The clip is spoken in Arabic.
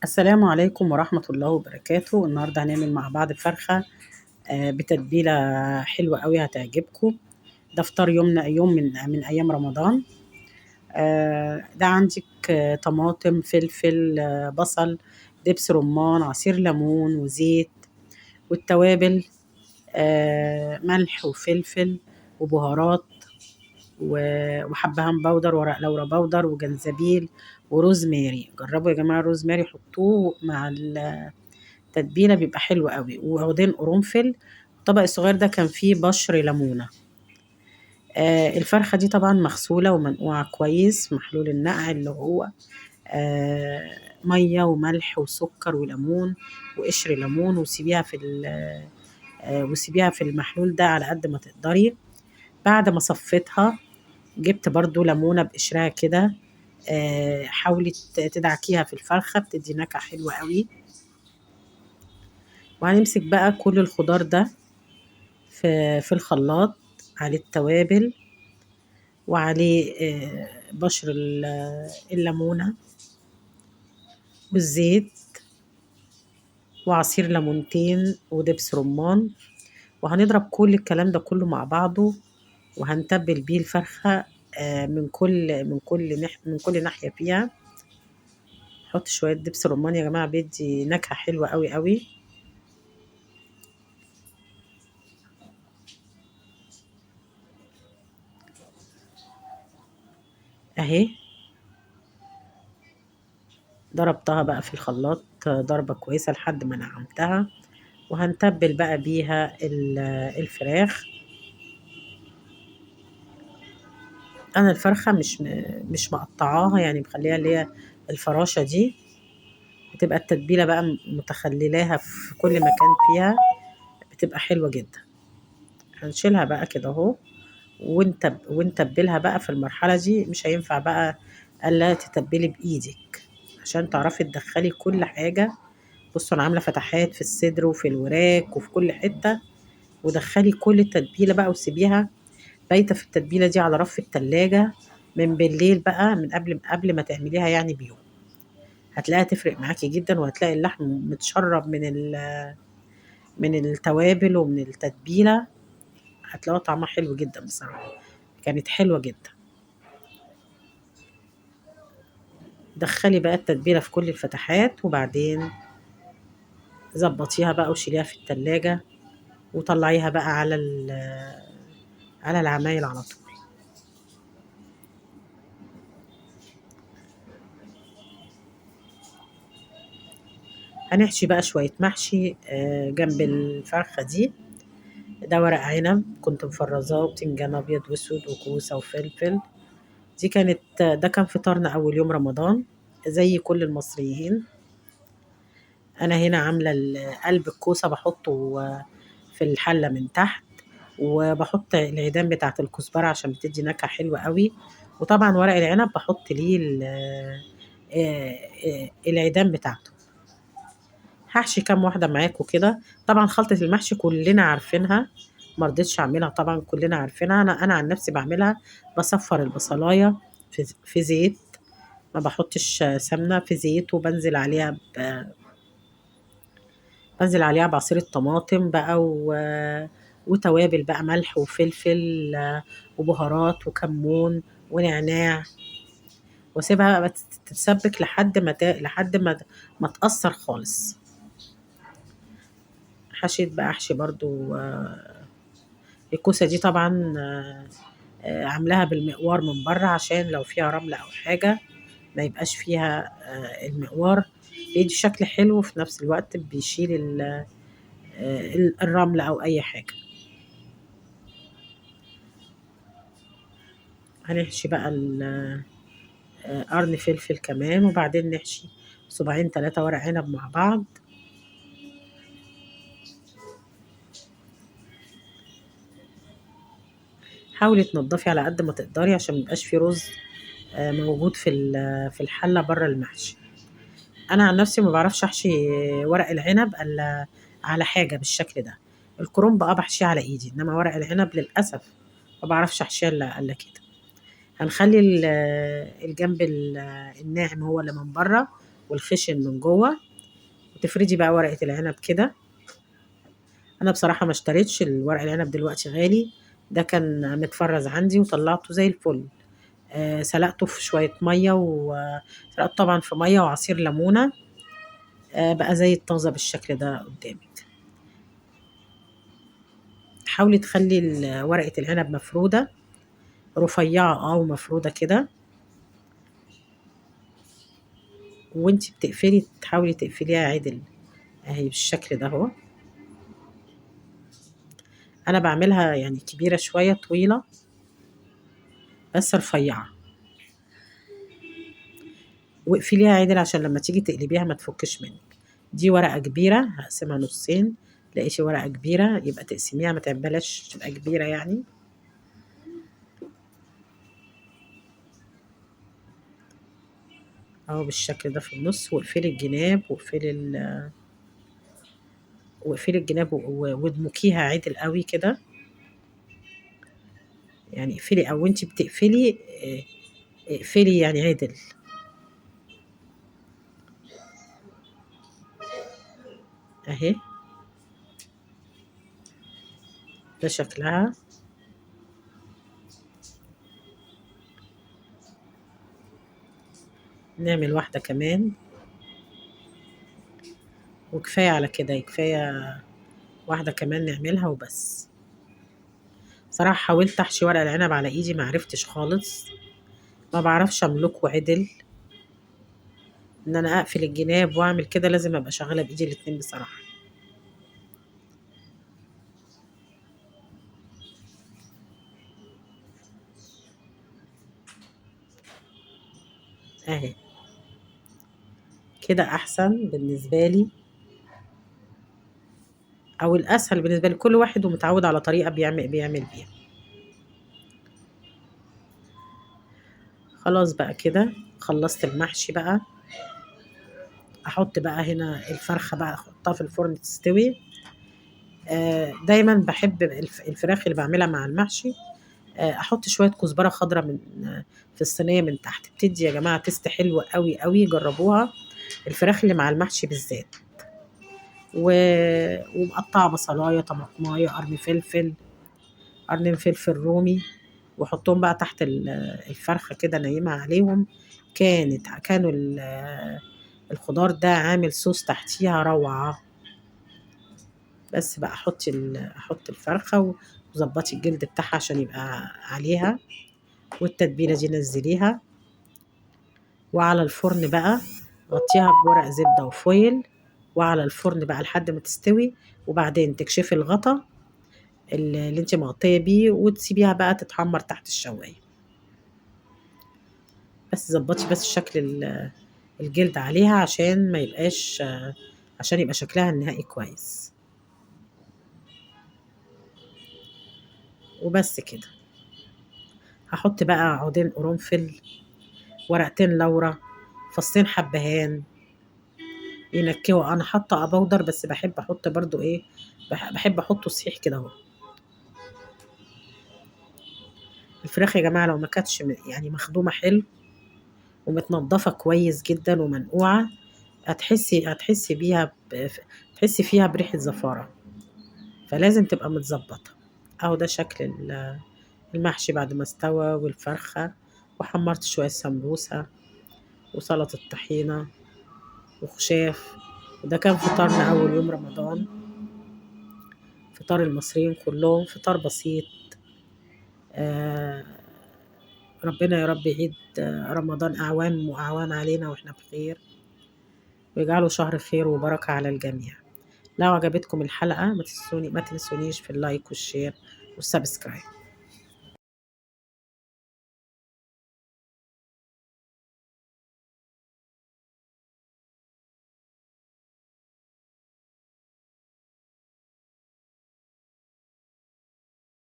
السلام عليكم ورحمة الله وبركاته. النهاردة هنعمل مع بعض فرخة بتتبيلة حلوة قوي هتعجبكم. ده فطار يومنا، يوم من أيام رمضان. ده عندك طماطم، فلفل، بصل، دبس رمان، عصير ليمون وزيت والتوابل، ملح وفلفل وبهارات وحبهان باودر، ورق لورا باودر، وجنزبيل وروزماري. جربوا يا جماعة الروزماري، حطوه مع التتبيلة بيبقى حلو قوي، وعودين قرنفل. الطبق الصغير ده كان فيه بشر ليمونة. الفرخة دي طبعا مغسولة ومنقوعة كويس، محلول النقع اللي هو مية وملح وسكر وليمون وقشر ليمون، وسيبيها في المحلول ده على قد ما تقدري. بعد ما صفيتها جبت برضو ليمونة بقشرها كده. حاولي تدعكيها في الفرخة، بتدي نكهة حلوة قوي. وهنمسك بقى كل الخضار ده في الخلاط، عليه التوابل وعليه بشر الليمونة والزيت وعصير ليمونتين ودبس رمان. وهنضرب كل الكلام ده كله مع بعضه، وهنتبل بيه الفرخة من كل ناحية فيها. حط شوية دبس رمان يا جماعة، بيدي نكهة حلوة قوي قوي. اهي ضربتها بقى في الخلاط ضربة كويسة لحد ما نعمتها. وهنتبل بقى بيها الفراخ. انا الفرخة مش مقطعاها، يعني مخليها اللي هي الفراشة دي، بتبقى التتبيلة بقى متخللاها في كل مكان فيها، بتبقى حلوة جدا. هنشيلها بقى كده اهو، ونتبلها بقى. في المرحلة دي مش هينفع بقى الا تتبلي بايدك عشان تعرفي تدخلي كل حاجة. بصوا انا عاملة فتحات في الصدر وفي الوراك وفي كل حتة، ودخلي كل التتبيلة بقى وسيبيها بايتة في التتبيلة دي على رف التلاجة من بالليل بقى، من قبل ما تعمليها يعني بيوم. هتلاقيها تفرق معاكي جدا، وهتلاقي اللحم متشرب من التوابل ومن التتبيلة. هتلاقوا طعمها حلو جدا بصراحة، كانت حلوة جدا. دخلي بقى التتبيلة في كل الفتحات، وبعدين ظبطيها بقى وشيليها في التلاجة، وطلعيها بقى على العمايل على طول. هنحشي بقى شوية محشي جنب الفرخة دي. ده ورق عنب كنت مفرزاه، وبتنجان أبيض وأسود وكوسة وفلفل. ده كان فطارنا أول يوم رمضان زي كل المصريين. أنا هنا عاملة قلب الكوسة بحطه في الحلة من تحت، وبحط العيدان بتاعة الكزبرة عشان بتدي نكهة حلوة قوي. وطبعا ورق العنب بحط ليه العيدان بتاعته. هحشي كام واحدة معاكم كده. طبعا خلطة المحشي كلنا عارفينها، مرضتش اعملها، طبعا كلنا عارفينها. انا عن نفسي بعملها، بصفر البصلاية في زيت، ما بحطش سمنة، في زيت، بنزل عليها بعصير الطماطم بقى وتوابل بقى، ملح وفلفل وبهارات وكمون ونعناع. واسيبها بقى تتسبك لحد ما تأثر خالص. حشيت بقى احشي برضو الكوسة دي طبعا عاملاها بالمقوار من بره، عشان لو فيها رملة او حاجة ما يبقاش فيها المقوار. بيدي شكل حلو، وفي نفس الوقت بيشيل الرملة او اي حاجة. هنحشي بقى قرن فلفل كمان، وبعدين نحشي صباعين 3 ورق عنب مع بعض. حاولي تنضفي على قد ما تقدري عشان ميبقاش في رز موجود في الحلة بره المحشي. انا عن نفسي ما بعرفش احشي ورق العنب الا على حاجه بالشكل ده. الكرنب بحشيه على ايدي، انما ورق العنب للاسف ما بعرفش احشيه الا كده. هنخلي الجنب الناعم هو اللي من بره والخشن من جوه، وتفردي بقى ورقه العنب كده. انا بصراحه ما اشتريتش الورق العنب، دلوقتي غالي. ده كان متفرز عندي وطلعته زي الفل. سلقته في شويه ميه، وسلقته طبعا في ميه وعصير ليمونه. بقى زي الطازه بالشكل ده قدامك. حاولي تخلي ورقه العنب مفروده رفيعه او مفروده كده، وانتي بتقفلي تحاولي تقفليها عدل اهي بالشكل ده اهو. انا بعملها يعني كبيره شويه طويله بس رفيعه، واقفليها عدل عشان لما تيجي تقلبيها ما تفكش منك. دي ورقه كبيره هقسمها نصين. لقيتي ورقه كبيره يبقى تقسميها، ما تعملهاش تبقى كبيره يعني. اهو بالشكل ده في النص، واقفلي الجناب واقفلي الجناب وادمكيها عدل قوي كده. يعني اقفلي، او انتي بتقفلي اقفلي يعني عدل اهي. ده شكلها. نعمل واحدة كمان، وكفاية على كده، كفاية واحدة كمان نعملها وبس. صراحة حاولت احشي ورق العنب على ايدي، معرفتش خالص. ما بعرفش املكه عدل. ان انا اقفل الجناب واعمل كده لازم ابقى شغالة بايدي الاتنين بصراحة. اهي كده احسن بالنسبة لي، او الاسهل بالنسبة لي. كل واحد ومتعود على طريقة بيعمل بيها. خلاص بقى كده خلصت المحشي بقى. احط بقى هنا الفرخة بقى، احطها في الفرن تستوي. دايما بحب الفراخ اللي بعملها مع المحشي احط شويه كزبره خضراء من في الصينيه من تحت. بتدي يا جماعه تست حلوه قوي قوي، جربوها. الفراخ اللي مع المحشي بالذات. و... ومقطعه بصلايه طماطمايه قرن فلفل رومي، واحطهم بقى تحت الفرخه كده نايمه عليهم. كانوا الخضار ده عامل صوص تحتيها روعه. بس بقى احط الفرخه وظبطي الجلد بتاعها عشان يبقى عليها، والتتبيله دي نزليها. وعلى الفرن بقى غطيها بورق زبدة وفويل، وعلى الفرن بقى لحد ما تستوي. وبعدين تكشفي الغطا اللي انت مغطية بيه، وتسيبيها بقى تتحمر تحت الشواية. بس ظبطي بس شكل الجلد عليها عشان ما يبقاش، عشان يبقى شكلها النهائي كويس. وبس كده. هحط بقى عودين قرنفل، ورقتين لورا، فصين حبهان ينكهوا. انا حاطه ابودر بس بحب احط برضو ايه، بحب احطه صحيح كده اهو. الفراخ يا جماعه لو ما كانتش يعني مخدومه حلو ومتنضفه كويس جدا ومنقوعه، هتحسي بيها تحسي فيها بريحه زفاره. فلازم تبقى متظبطه. اهو ده شكل المحشي بعد ما استوى، والفرخه. وحمرت شويه سمبوسه وسلطه طحينه وخشاف. وده كان فطارنا اول يوم رمضان. فطار المصريين كلهم، فطار بسيط. آه ربنا يا رب يعيد رمضان أعوام وأعوام علينا وإحنا بخير، ويجعله شهر خير وبركة على الجميع. لو عجبتكم الحلقة ما تنسونيش في اللايك والشير والسبسكرايب.